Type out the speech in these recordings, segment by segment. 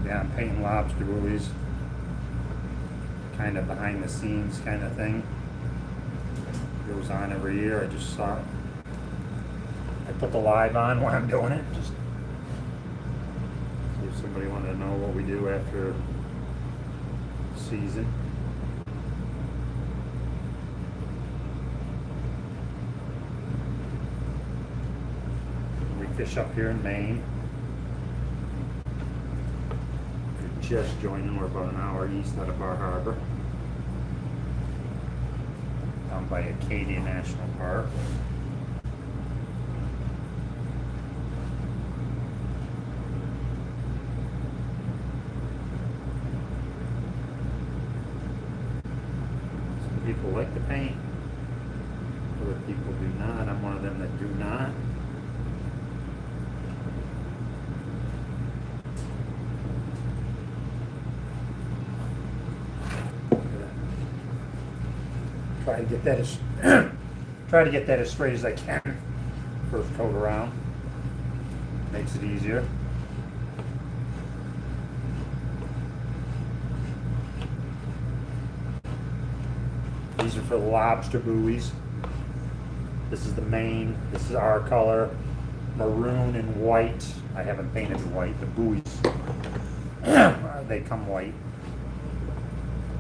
Yeah, I'm painting lobster buoys, kind of behind the scenes kind of thing. Goes on every year. I just saw it. I put the live on when I'm doing it, just if somebody wanted to know what we do after season. We fish up here in Maine. Just joining, we're about an hour east out of Bar Harbor, down by Acadia National Park. Some people like to paint, other people do not. I'm one of them that do not. Try to get that as straight as I can. First coat around makes it easier. These are for the lobster buoys. This is the main. This is our color, maroon and white. I haven't painted the white. The buoys they come white,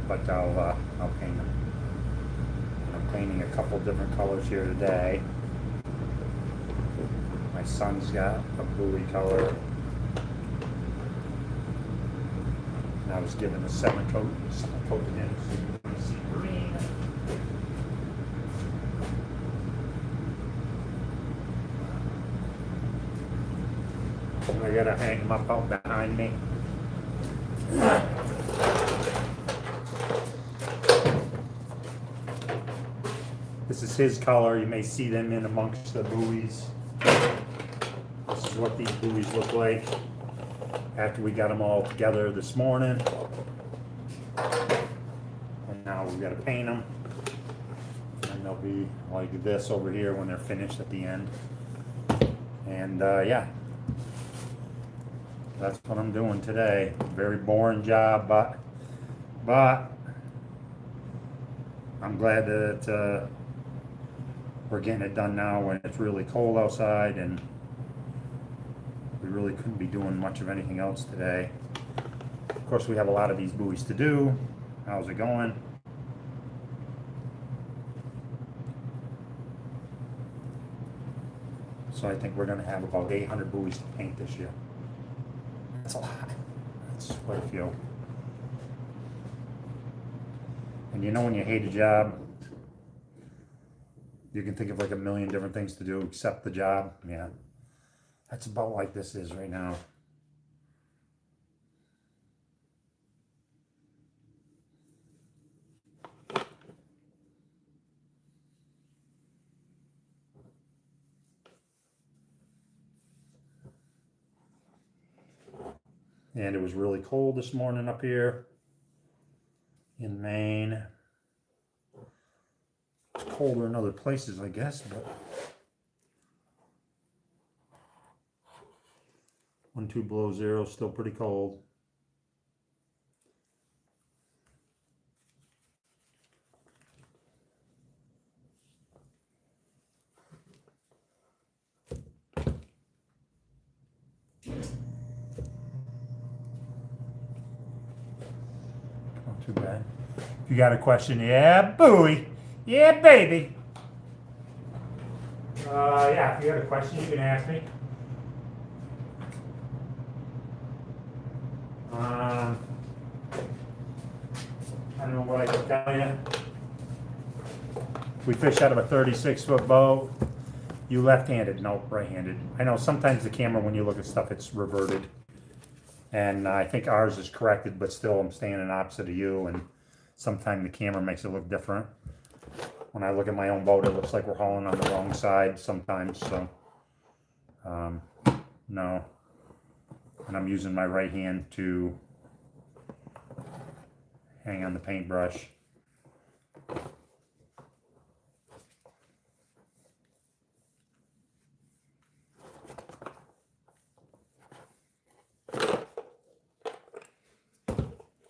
but I'll paint them. Painting a couple different colors here today. My son's got a buoy color. And I was given a 7 coat to him. So you can see green. I gotta hang them up out behind me. This is his color. You may see them in amongst the buoys. This is what these buoys look like after we got them all together this morning. And now we've got to paint them. And they'll be like this over here when they're finished at the end. And yeah, that's what I'm doing today. Very boring job, but I'm glad that we're getting it done now when it's really cold outside and we really couldn't be doing much of anything else today. Of course, we have a lot of these buoys to do. How's it going? So I think we're going to have about 800 buoys to paint this year. That's a lot. That's quite a few. And you know when you hate a job, you can think of like a million different things to do except the job. Yeah, that's about like this is right now. And it was really cold this morning up here in Maine. It's colder in other places, I guess, but 12 below zero, still pretty cold. Not too bad. If you got a question, yeah, booey. Yeah, baby. Yeah, if you got a question, you can ask me. I don't know what I can tell you. We fish out of a 36-foot boat. You left-handed? Nope, right-handed. I know sometimes the camera, when you look at stuff, it's reverted. And I think ours is corrected, but still I'm standing opposite of you, and sometimes the camera makes it look different. When I look at my own boat, it looks like we're hauling on the wrong side sometimes, so no. And I'm using my right hand to hang on the paintbrush.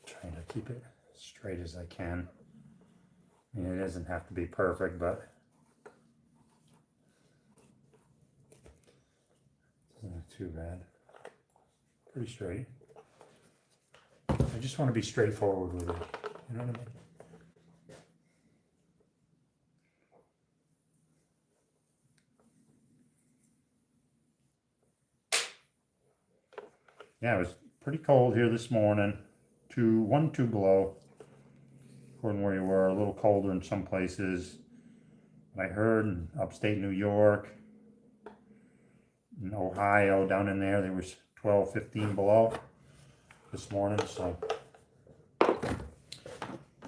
Trying to keep it straight as I can. I mean, it doesn't have to be perfect, but it's not too bad. Pretty straight. I just want to be straightforward with it. You know what I mean? Yeah, it was pretty cold here this morning. 1, 2 below. According to where you were, a little colder in some places. I heard in upstate New York, in Ohio, down in there was 12, 15 below this morning. So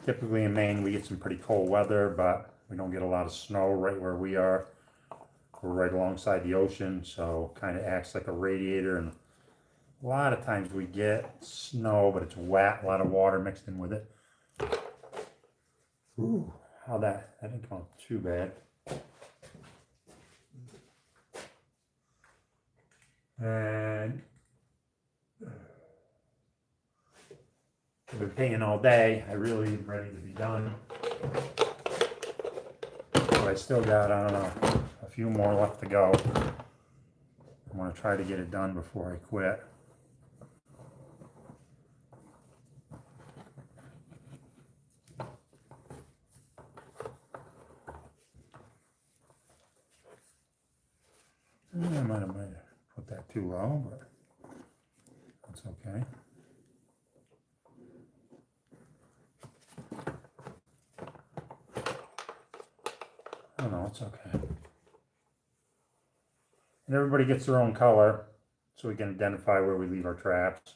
typically in Maine we get some pretty cold weather, but we don't get a lot of snow right where we are. We're right alongside the ocean, so kind of acts like a radiator, and a lot of times we get snow, but it's wet, a lot of water mixed in with it. Ooh, that didn't come out too bad. And I've been painting all day. I really am ready to be done. But I still got, I don't know, a few more left to go. I want to try to get it done before I quit. I might have put that too low, but that's okay. Oh no, it's okay. And everybody gets their own color, so we can identify where we leave our traps.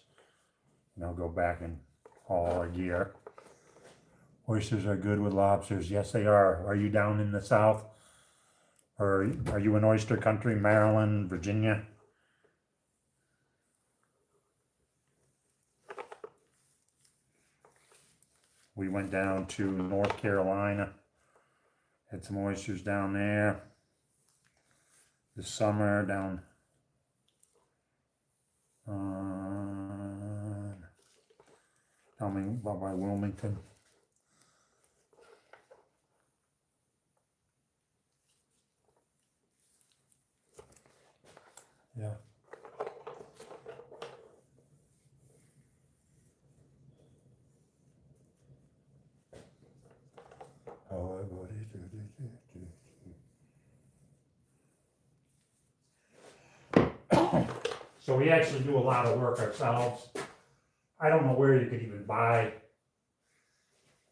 And I'll go back and haul our gear. Oysters are good with lobsters. Yes, they are. Are you down in the south? Or are you in oyster country, Maryland, Virginia? We went down to North Carolina, had some oysters down there this summer, down by Wilmington. Yeah. So we actually do a lot of work ourselves. I don't know where you could even buy.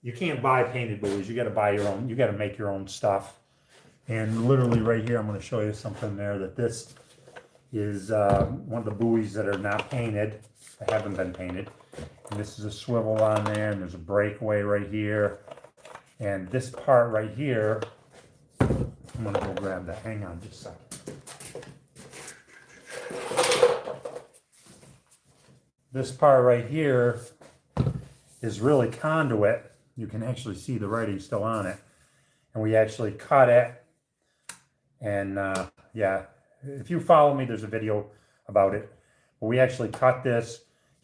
You can't buy painted buoys. You got to buy your own. You got to make your own stuff. And literally right here, I'm going to show you something there. That this is one of the buoys that are not painted. That haven't been painted. And this is a swivel on there, and there's a breakaway right here. And this part right here, I'm going to go grab that. Hang on just a second. this part right here is really conduit. You can actually see the writing still on it. And we actually cut it. And yeah, if you follow me, there's a video about it. But we actually cut this,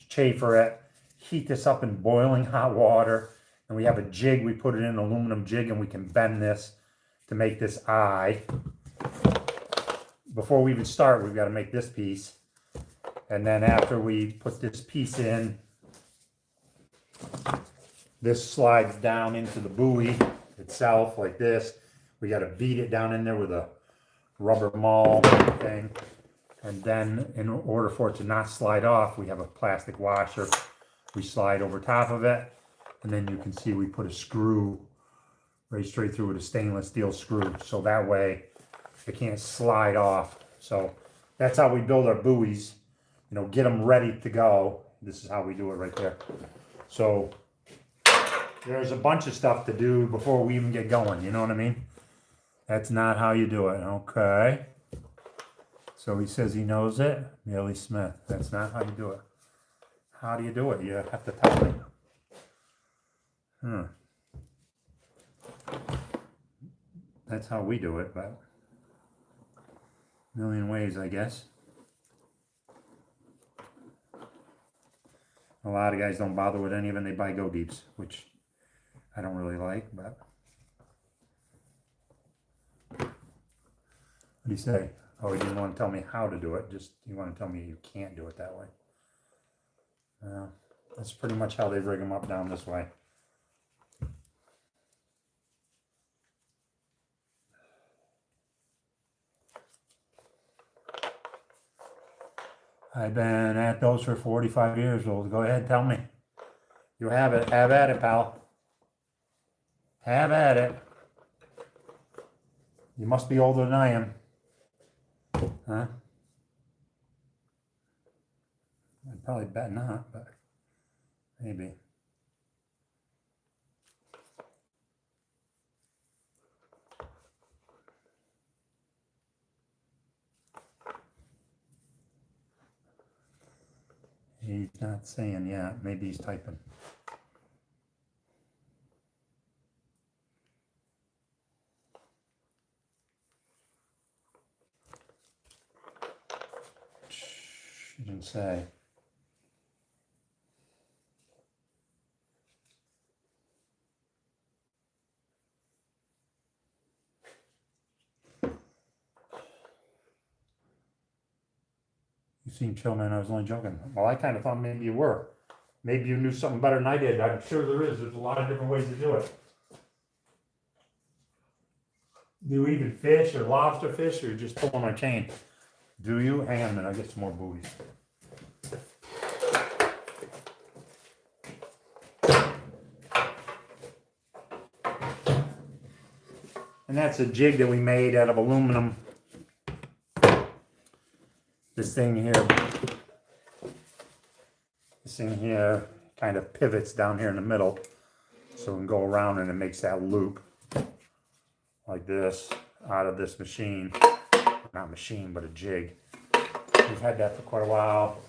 chamfer it, heat this up in boiling hot water. And we have a jig, we put it in an aluminum jig, and we can bend this to make this eye. Before we even start, we've got to make this piece. And then after we put this piece in, this slides down into the buoy itself like this. We got to beat it down in there with a rubber maul thing. And then in order for it to not slide off, we have a plastic washer. We slide over top of it. And then you can see we put a screw right straight through with a stainless steel screw. So that way it can't slide off. So that's how we build our buoys. You know, get them ready to go. This is how we do it right there. So there's a bunch of stuff to do before we even get going. You know what I mean? That's not how you do it. Okay. So he says he knows it. Millie Smith. That's not how you do it. How do you do it? You have to tell me. That's how we do it, but a million ways, I guess. A lot of guys don't bother with any of them. They buy go deeps, which I don't really like, but what do you say? Oh, he didn't want to tell me how to do it. Just you want to tell me you can't do it that way. That's pretty much how they rig them up down this way. I've been at those for 45 years old. Go ahead, tell me. You have it. Have at it, pal. Have at it. You must be older than I am. Huh? I'd probably bet not, but maybe. He's not saying yet. Maybe he's typing. He didn't say. You seem chill, man. I was only joking. Well, I kind of thought maybe you were. Maybe you knew something better than I did. I'm sure there is. There's a lot of different ways to do it. Do you even fish or lobster fish, or just pull on my chain? Do you? Hang on a minute. I'll get some more buoys. And that's a jig that we made out of aluminum. This thing here kind of pivots down here in the middle, so we can go around and it makes that loop like this out of this machine. Not machine, but a jig. We've had that for quite a while.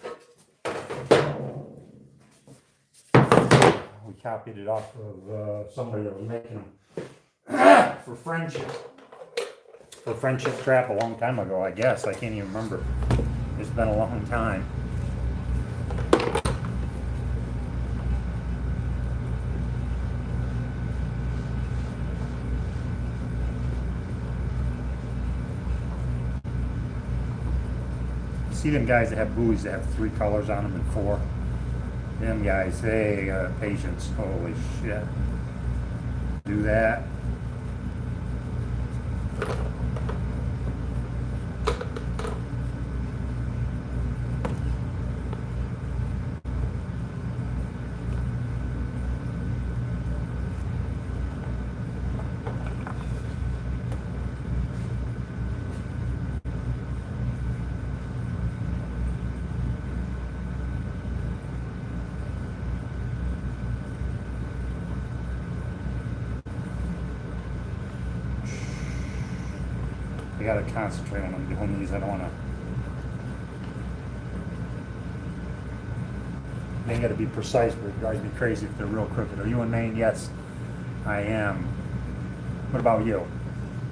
We copied it off of somebody that was making them for friendship. For friendship trap a long time ago, I guess. I can't even remember. It's been a long time. See them guys that have buoys that have 3 colors on them and 4? Them guys, they got patience. Holy shit. Do that. I gotta concentrate when I'm doing these. I don't wanna. They got to be precise, but it drives me crazy if they're real crooked. Are you in Maine? Yes, I am. What about you?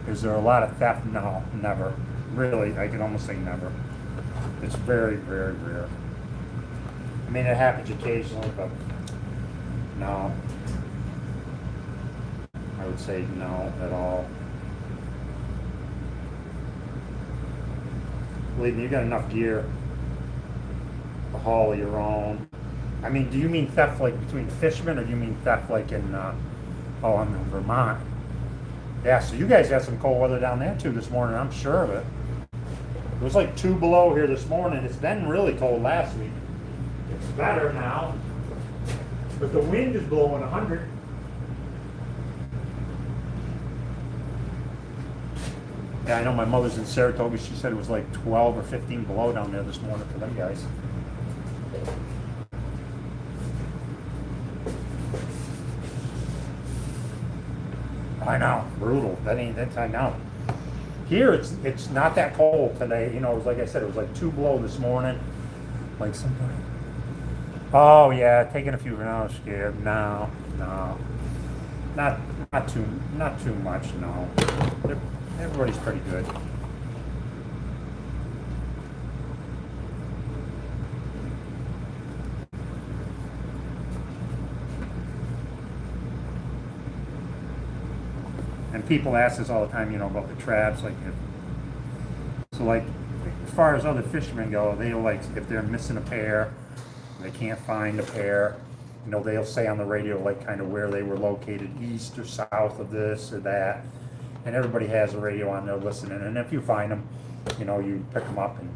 Is there a lot of theft? No, never. Really, I can almost say never. It's very, very rare. I mean, it happens occasionally, but no. I would say no at all. Believe me, you got enough gear to haul your own. I mean, do you mean theft like between fishermen, or do you mean theft like in, I'm in Vermont? Yeah, so you guys had some cold weather down there too this morning, I'm sure of it. It was like 2 below here this morning. It's been really cold last week. It's better now, but the wind is blowing 100. Yeah, I know my mother's in Saratoga. She said it was like 12 or 15 below down there this morning for them guys. I know, brutal. That's I know. Here it's not that cold today. You know, it was like I said, it was like 2 below this morning. Like sometimes. Oh yeah, taking a few. No, scared. No, not too much. No, everybody's pretty good. And people ask us all the time, you know, about the traps, like like as far as other fishermen go, they'll like if they're missing a pair, they can't find a pair, you know, they'll say on the radio like kind of where they were located, east or south of this or that, and everybody has a radio on there listening. And if you find them, you know, you pick them up and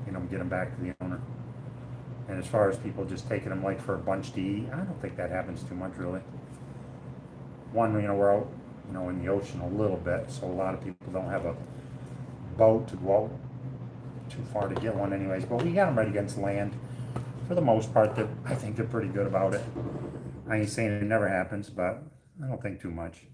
you know, get them back to the owner. And as far as people just taking them like for a bunch to eat, I don't think that happens too much really. One, you know, we're out, you know, in the ocean a little bit, so a lot of people don't have a boat to go out too far to get one anyways, but we got them right against land. For the most part, I think they're pretty good about it. I ain't saying it never happens, but I don't think too much.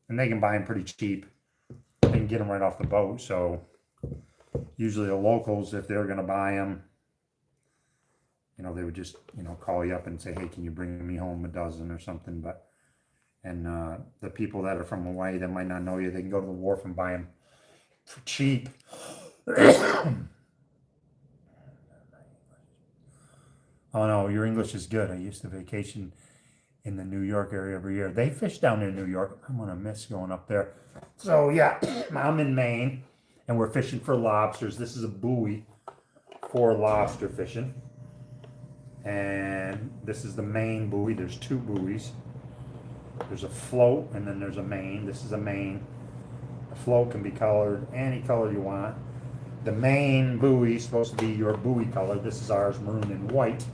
And they can buy them pretty cheap. They can get them right off the boat, so usually the locals, if they're going to buy them, you know, they would just, you know, call you up and say, hey, can you bring me home a dozen or something? But, and the people that are from Hawaii that might not know you, they can go to the wharf and buy them for cheap. Oh no, your English is good. I used to vacation in the New York area every year. They fish down there in New York. I'm gonna miss going up there. So yeah, I'm in Maine and we're fishing for lobsters. This is a buoy for lobster fishing. And this is the main buoy. There's 2 buoys. There's a float and then there's a main. This is a main. The float can be colored any color you want. The main buoy is supposed to be your buoy color. This is ours, maroon and white.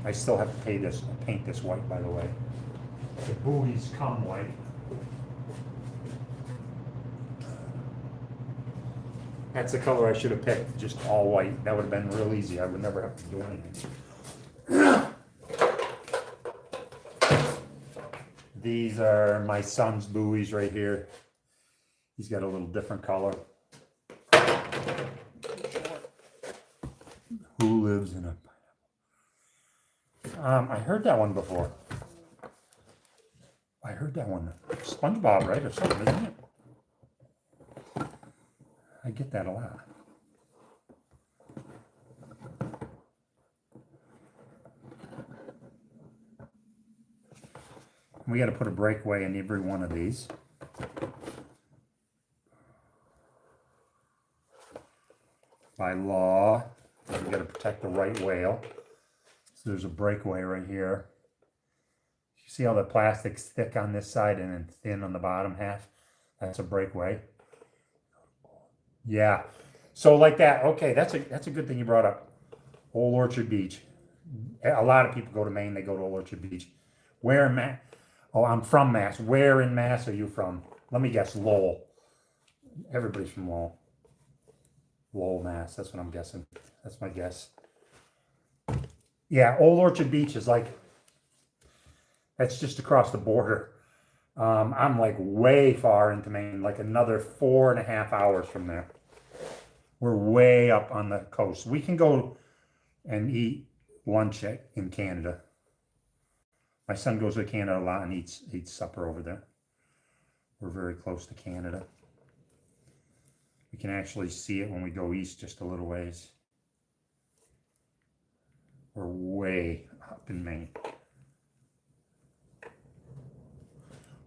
I still have to paint this white, by the way. The buoys come white. That's the color I should have picked, just all white. That would have been real easy. I would never have to do anything. These are my son's buoys right here. He's got a little different color. Who lives in a pineapple? I heard that one before. I heard that one. SpongeBob, right? Or something, isn't it? I get that a lot. We got to put a breakaway in every one of these. By law, we got to protect the right whale. So there's a breakaway right here. You see how the plastic's thick on this side and then thin on the bottom half? That's a breakaway. Yeah. So like that. Okay, that's a good thing you brought up. Old Orchard Beach. A lot of people go to Maine. They go to Old Orchard Beach. Where in Mass? Oh, I'm from Mass. Where in Mass are you from? Let me guess. Lowell. Everybody's from Lowell. Lowell, Mass. That's what I'm guessing. That's my guess. Yeah, Old Orchard Beach is like, that's just across the border I'm like way far into Maine, like another 4.5 hours from there. We're way up on the coast. We can go and eat lunch in Canada. My son goes to Canada a lot and eats supper over there. We're very close to Canada. We can actually see it when we go east just a little ways. We're way up in Maine.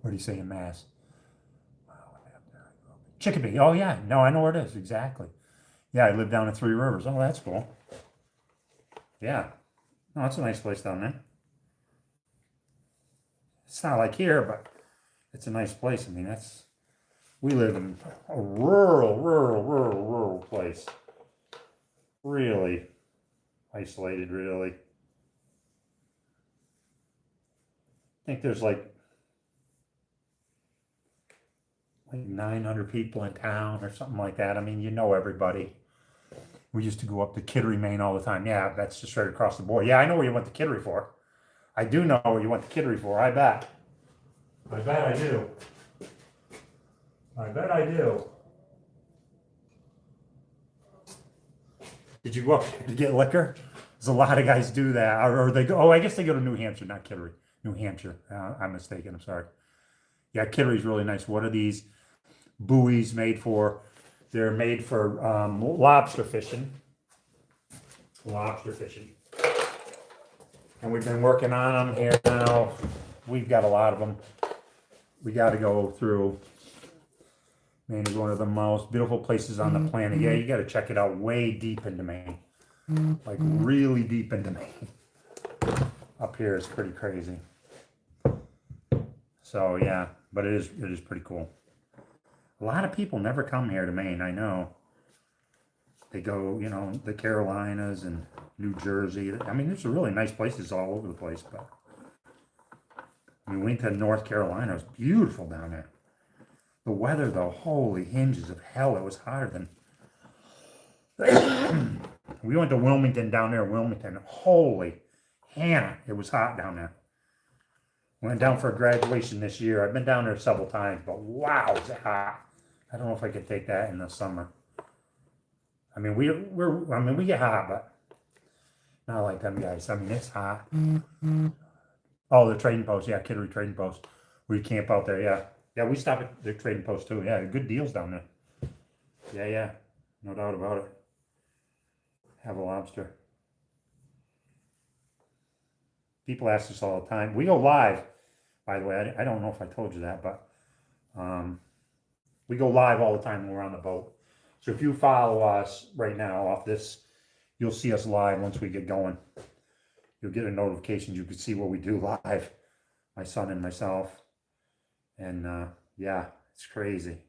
What do you say in Mass? Chicopee. Oh, yeah. No, I know where it is. Exactly. Yeah, I live down in Three Rivers. Oh, that's cool. Yeah. No, it's a nice place down there. It's not like here, but it's a nice place. I mean, we live in a rural place. Really isolated, really. I think there's like 900 people in town or something like that. I mean, you know everybody. We used to go up to Kittery, Maine all the time. Yeah, that's just right across the border. Yeah, I know where you went to Kittery for. I do know what you went to Kittery for. I bet. I bet I do. I bet I do. Did you go up to get liquor? There's a lot of guys do that. Or they go, oh, I guess they go to New Hampshire, not Kittery. New Hampshire. I'm mistaken. I'm sorry. Yeah, Kittery's really nice. What are these buoys made for? They're made for lobster fishing. Lobster fishing. And we've been working on them here now. We've got a lot of them. We got to go through. Maine is one of the most beautiful places on the planet. Yeah, you got to check it out way deep into Maine. Like really deep into Maine. Up here is pretty crazy. So yeah, but it is pretty cool. A lot of people never come here to Maine, I know. They go, you know, the Carolinas and New Jersey. I mean, there's really nice places all over the place, but we went to North Carolina. It was beautiful down there. The weather, though, holy hinges of hell, it was hotter than... We went to Wilmington down there, Wilmington. Holy Hannah, it was hot down there. Went down for a graduation this year. I've been down there several times, but wow, it's hot. I don't know if I could take that in the summer. I mean, we get hot, but not like them guys. I mean, it's hot. Oh, the trading post, yeah, Kittery trading post. We camp out there, yeah. Yeah, we stop at the trading post too. Yeah, good deals down there. Yeah, no doubt about it. Have a lobster. People ask us all the time. We go live, by the way. I don't know if I told you that, but we go live all the time when we're on the boat. So if you follow us right now off this, you'll see us live once we get going. You'll get a notification. You can see what we do live, my son and myself. And yeah, it's crazy.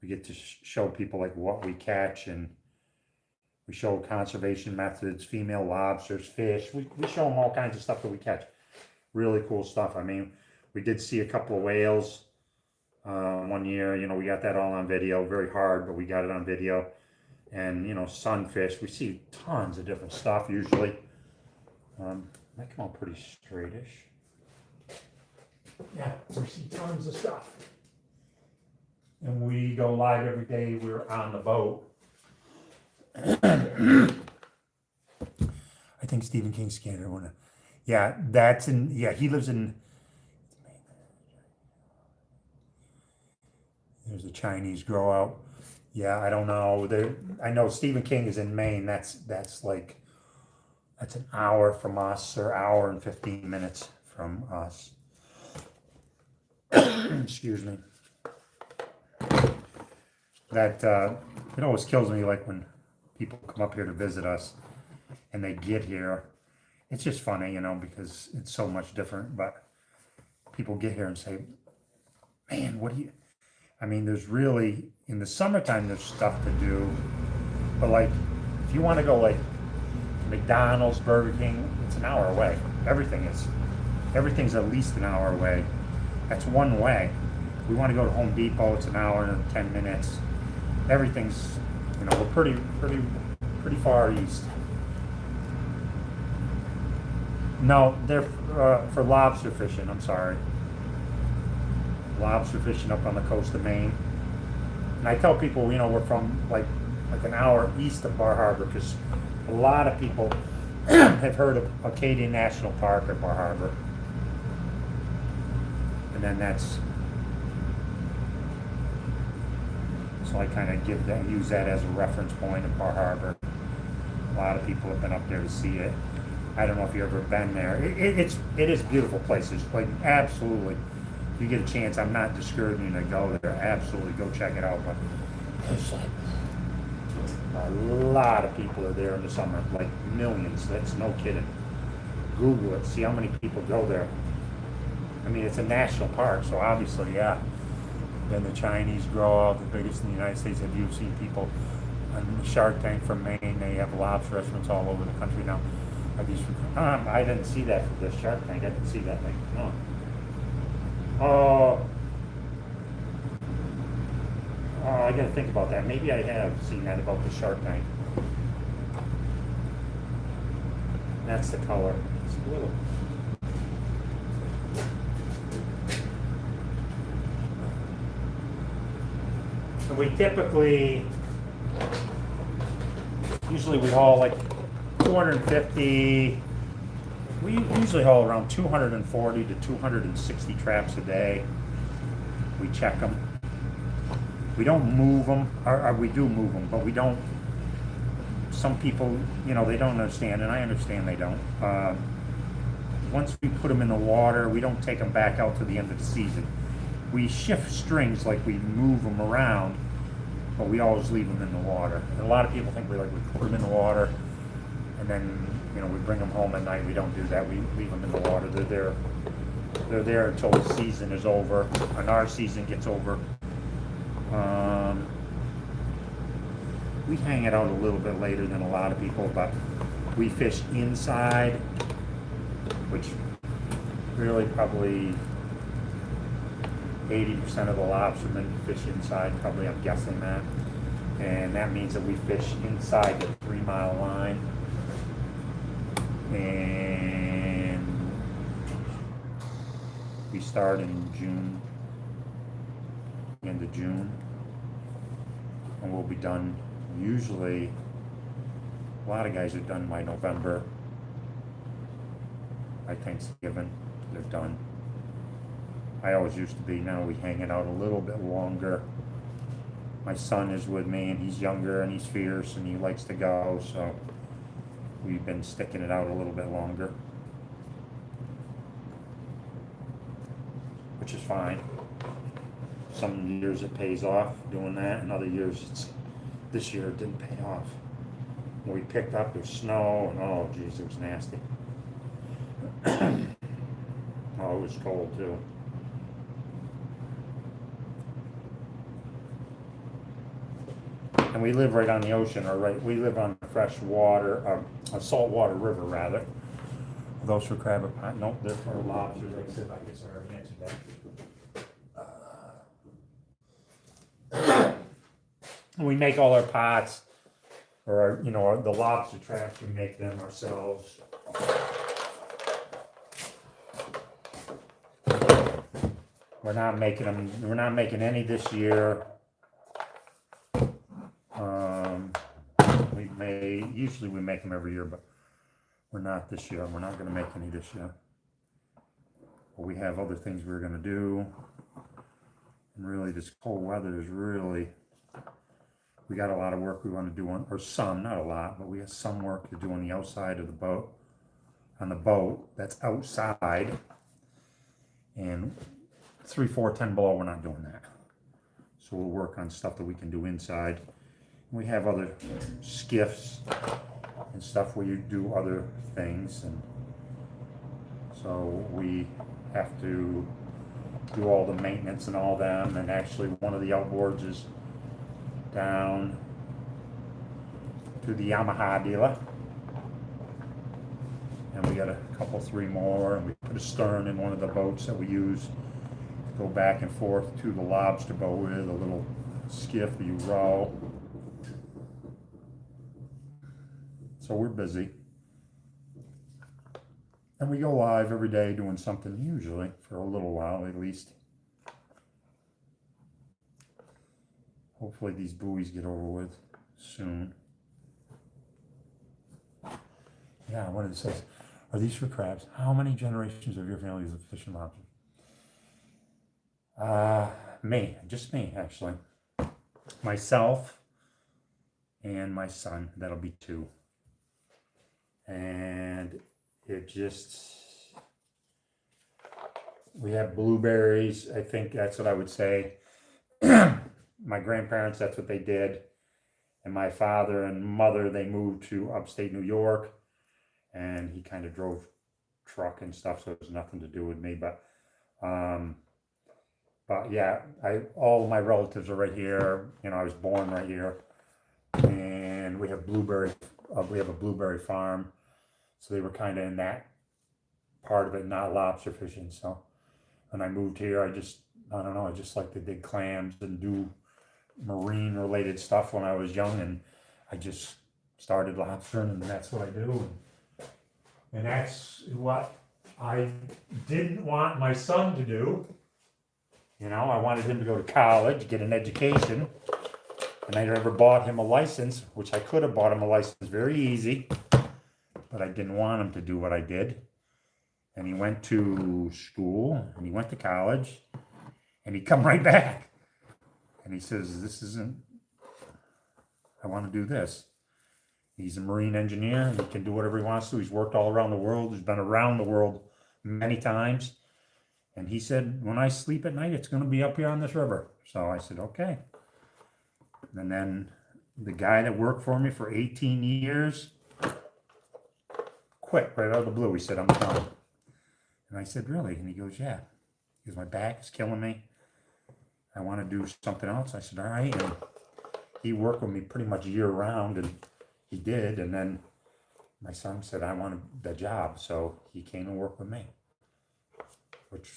We get to show people like what we catch, and we show conservation methods, female lobsters, fish. We show them all kinds of stuff that we catch. Really cool stuff. I mean, we did see a couple of whales one year. You know, we got that all on video. Very hard, but we got it on video. And, you know, sunfish. We see tons of different stuff usually. They come out pretty straightish. Yeah, we see tons of stuff. And we go live every day. We're on the boat. I think Stephen King's Canada. Yeah, that's in. Yeah, he lives in. There's a Chinese grow out. Yeah, I don't know. I know Stephen King is in Maine. That's an hour from us, or hour and 15 minutes from us. Excuse me. That it always kills me, like when people come up here to visit us and they get here. It's just funny, you know, because it's so much different. But people get here and say, man, what do you... I mean, there's really, in the summertime, there's stuff to do. But like, if you want to go like McDonald's, Burger King, it's an hour away. Everything's at least an hour away. That's one way. We want to go to Home Depot, it's an hour and 10 minutes. Everything's, you know, we're pretty far east. No, they're for lobster fishing, I'm sorry. lobster fishing up on the coast of Maine. And I tell people, you know, we're from like an hour east of Bar Harbor, because a lot of people have heard of Acadia National Park at Bar Harbor. And then so I kind of use that as a reference point at Bar Harbor. A lot of people have been up there to see it. I don't know if you've ever been there. It is a beautiful place. It's like absolutely. If you get a chance, I'm not discouraging you to go there. Absolutely, go check it out. But it's like a lot of people are there in the summer, like millions. That's no kidding. Google it. See how many people go there. I mean, it's a national park, so obviously, yeah. Then the Chinese grow out, the biggest in the United States. Have you seen people on Shark Tank from Maine? They have lobster restaurants all over the country now. I didn't see that for the Shark Tank. I didn't see that. Like, no. Oh, I gotta think about that. Maybe I have seen that about the Shark Tank. That's the color. It's a little. And we typically, usually we haul like 250. We usually haul around 240 to 260 traps a day. We check them. We don't move them, or we do move them, but we don't. Some people, you know, they don't understand, and I understand they don't. Once we put them in the water, we don't take them back out to the end of the season. We shift strings, like we move them around, but we always leave them in the water. And a lot of people think we put them in the water, and then, you know, we bring them home at night. We don't do that. We leave them in the water. They're there until the season is over, and our season gets over. We hang it out a little bit later than a lot of people, but we fish inside, which really probably 80% of the lobstermen fish inside, probably, I'm guessing that. And that means that we fish inside the 3 mile line. And we start in June, end of June, and we'll be done. Usually, a lot of guys are done by November. By Thanksgiving, they're done. I always used to be. Now we hang it out a little bit longer. My son is with me, and he's younger, and he's fierce, and he likes to go, so we've been sticking it out a little bit longer, which is fine. Some years it pays off doing that, and other years this year it didn't pay off. When we picked up, there was snow, and oh geez, it was nasty. Oh, it was cold too. And we live right on the ocean, we live on fresh water, a saltwater river rather. Those for crab or pot? Nope, they're for lobsters. Like I said, I guess I already mentioned that. We make all our pots, or you know, the lobster traps. We make them ourselves. We're not making them. We're not making any this year. Usually we make them every year, but we're not this year. We're not going to make any this year. But we have other things we're going to do. And really, this cold weather is really. We got a lot of work we want to do on, or some, not a lot, but we have some work to do on the outside of the boat. On the boat that's outside, and 3, 4, 10 below, we're not doing that. So we'll work on stuff that we can do inside. We have other skiffs and stuff where you do other things, and so we have to do all the maintenance and all them. And actually, one of the outboards is down to the Yamaha dealer, and we got a couple, 3 more, and we put a stern in one of the boats that we use to go back and forth to the lobster boat with, a little skiff that you row. So we're busy, and we go live every day doing something, usually for a little while at least. Hopefully these buoys get over with soon. Yeah, what it says, are these for crabs? How many generations of your family is fishing lobsters? Just me, actually. Myself and my son, that'll be 2. And it just, we have blueberries, I think that's what I would say. My grandparents, that's what they did. And my father and mother, they moved to upstate New York. And he kind of drove truck and stuff, so it was nothing to do with me. But yeah, all my relatives are right here. You know, I was born right here. And we have we have a blueberry farm. So they were kind of in that part of it, not lobster fishing. So when I moved here, I don't know, I just like to dig clams and do marine related stuff when I was young, and I just started lobstering, and that's what I do. And that's what I didn't want my son to do. You know, I wanted him to go to college, get an education, and I never bought him a license, which I could have bought him a license very easy, but I didn't want him to do what I did. And he went to school, and he went to college, and he come right back. And he says, I want to do this. He's a marine engineer, and he can do whatever he wants to. He's worked all around the world. He's been around the world many times. And he said, when I sleep at night, it's going to be up here on this river. So I said, okay. And then the guy that worked for me for 18 years quit right out of the blue. He said, I'm done. And I said, really? And he goes, yeah. He goes, my back is killing me. I want to do something else. I said, all right. And he worked with me pretty much year round, and he did. And then my son said, I wanted the job. So he came and worked with me, which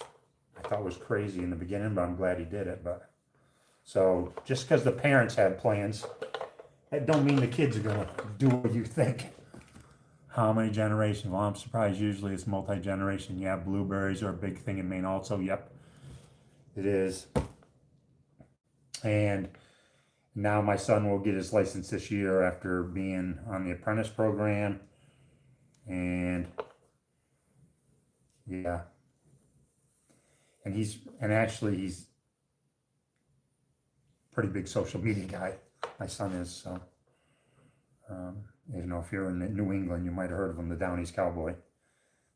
I thought was crazy in the beginning, but I'm glad he did it. But so just because the parents have plans, that don't mean the kids are going to do what you think. How many generations? Well, I'm surprised. Usually it's multi-generation. Yeah, blueberries are a big thing in Maine also. Yep, it is. And now my son will get his license this year after being on the apprentice program. And yeah. And he's pretty big social media guy. My son is, so you know, if you're in New England, you might have heard of him, the Down East Cowboy.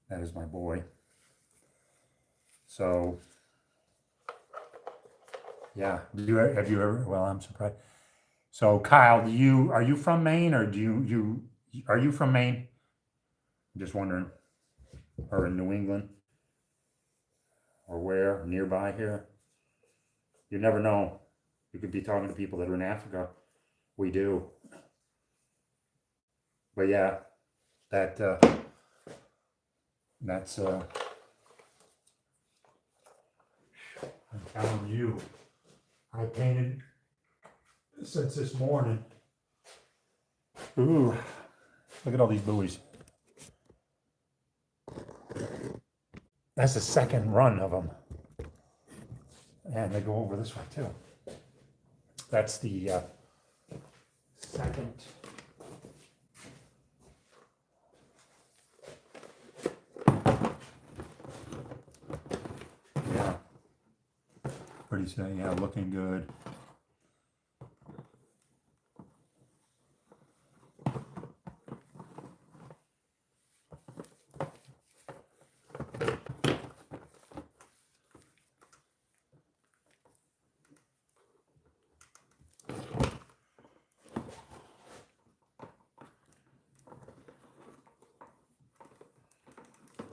That is my boy. So yeah, have you ever? Well, I'm surprised. So Kyle, are you from Maine, or are you from Maine? I'm just wondering, or in New England, or where nearby here? You never know. You could be talking to people that are in Africa. We do. But yeah, that's I'm telling you, I painted since this morning. Ooh, look at all these buoys. That's the second run of them. And they go over this way too. That's the second. Yeah. Pretty soon, yeah, looking good.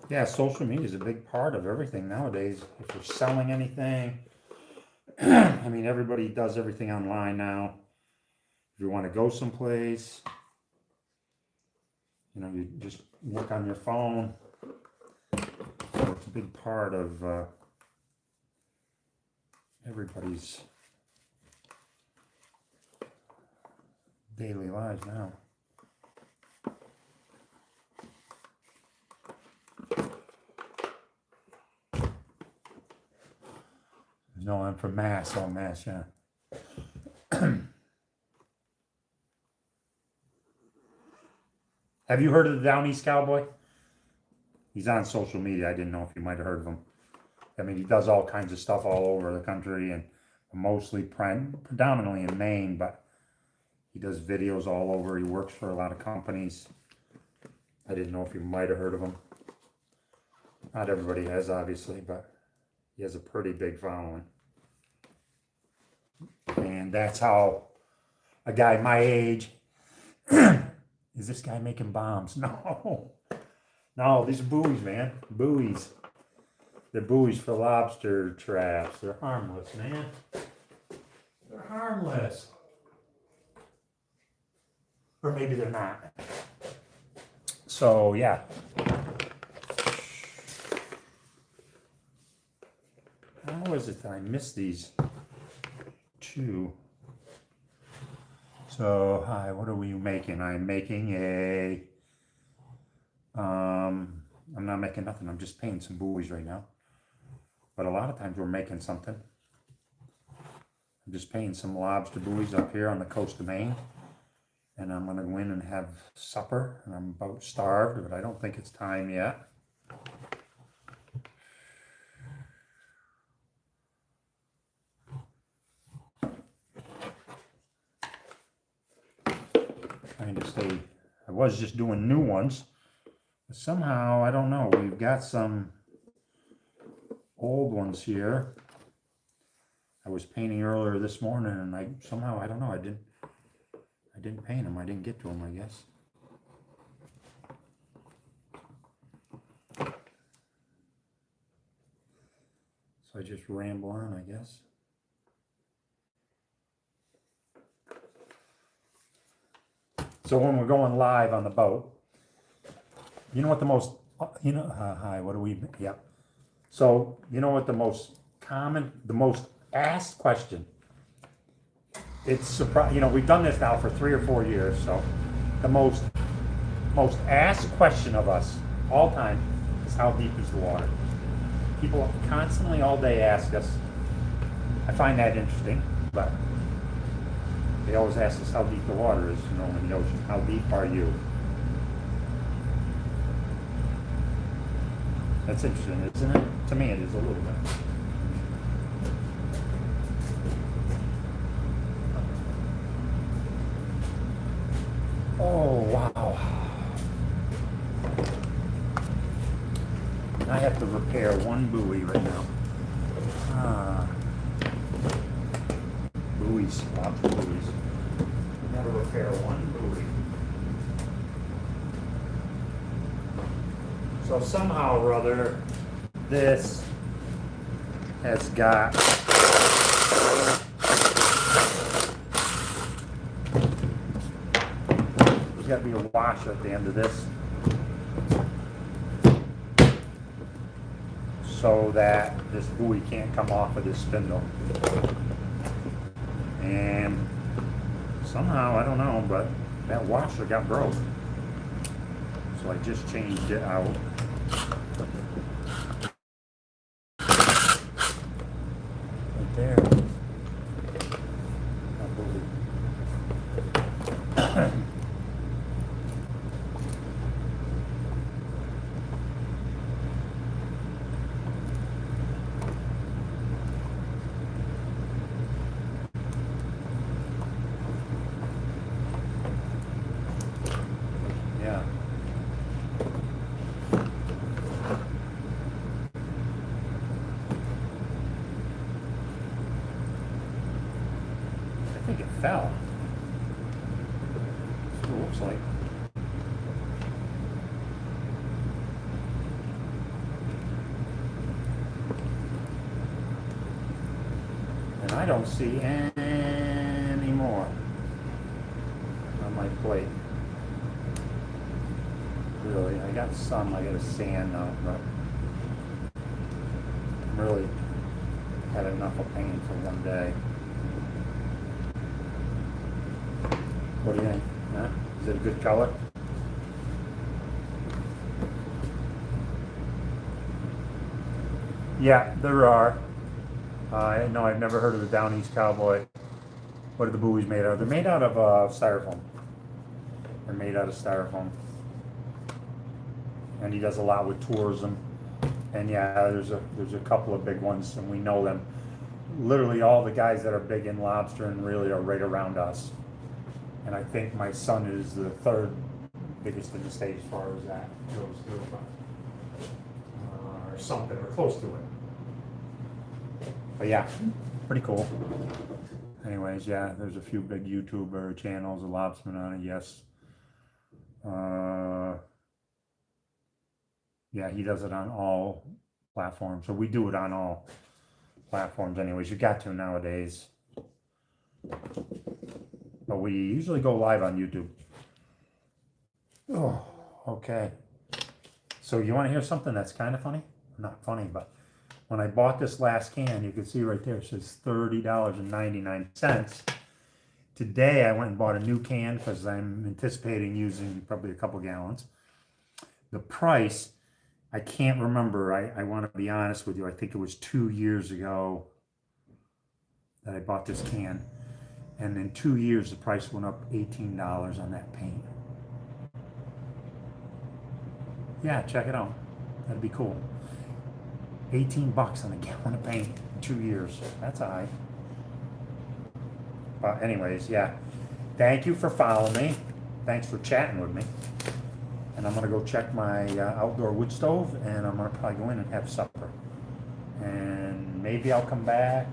Yeah, social media is a big part of everything nowadays. If you're selling anything, I mean, everybody does everything online now. If you want to go someplace, you know, you just look on your phone. So it's a big part of everybody's daily lives now. No, I'm from Mass, all Mass, yeah. Have you heard of the Down East Cowboy? He's on social media. I didn't know if you might have heard of him. I mean, he does all kinds of stuff all over the country and mostly predominantly in Maine, but he does videos all over. He works for a lot of companies. I didn't know if you might have heard of him. Not everybody has, obviously, but he has a pretty big following. And that's how a guy my age, is this guy making bombs? No. No, these are buoys, man. Buoys. They're buoys for lobster traps. They're harmless, man. They're harmless. Or maybe they're not. So, yeah. How is it that I missed these two? So, hi, what are we making? I'm making a, I'm not making nothing. I'm just painting some buoys right now. But a lot of times we're making something. I'm just painting some lobster buoys up here on the coast of Maine. And I'm going to go in and have supper. And I'm about starved, but I don't think it's time yet. Trying to stay, I was just doing new ones. But somehow, I don't know, we've got some old ones here. I was painting earlier this morning and I somehow, I don't know, I didn't paint them. I didn't get to them, I guess. So I just ramble on, I guess. So when we're going live on the boat, you know what the most, hi, what do we, yeah. So, you know what the most common, the most asked question, it's surprising, we've done this now for 3 or 4 years, so the most asked question of us all time is how deep is the water? People constantly all day ask us. I find that interesting, but they always ask us how deep the water is, in the ocean. How deep are you? That's interesting, isn't it? To me, it is a little bit. Oh, wow. I have to repair one buoy right now. Buoys, lots of buoys. I gotta repair one buoy. So somehow or other, this has got there's got to be a washer at the end of this so that this buoy can't come off of this spindle. And somehow, I don't know, but that washer got broke. So I just changed it out. Right there. Yeah. I think it fell. That's what it looks like. And I don't see any more on my plate. Really, I got some, I got a sand now, but I'm really had enough of painting for one day. What do you think? Huh? Is it a good color? Yeah, there are. No, I've never heard of the Down East Cowboy. What are the buoys made out of? They're made out of styrofoam. They're made out of styrofoam. and he does a lot with tourism. And yeah, there's a couple of big ones, and we know them. Literally all the guys that are big in lobster and really are right around us. And I think my son is the third biggest in the state as far as that goes too, or something, or close to it. But yeah, pretty cool. Anyways, yeah, there's a few big YouTuber channels, a lobsterman on it, yes. Yeah, he does it on all platforms. So we do it on all platforms anyways. You got to nowadays. But we usually go live on YouTube. Oh, okay. So you want to hear something that's kind of funny? Not funny, but when I bought this last can, you can see right there, it says $30.99. Today I went and bought a new can because I'm anticipating using probably a couple gallons. The price, I can't remember. I want to be honest with you. I think it was 2 years ago that I bought this can. And in 2 years, the price went up $18 on that paint. Yeah, check it out. That'd be cool. 18 bucks on a gallon of paint in 2 years. That's all right. But anyways, yeah. Thank you for following me. Thanks for chatting with me. And I'm going to go check my outdoor wood stove, and I'm going to probably go in and have supper. And maybe I'll come back.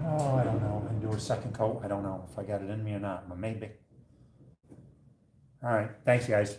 Oh, I don't know. And do a second coat. I don't know if I got it in me or not, but maybe. All right. Thanks, guys.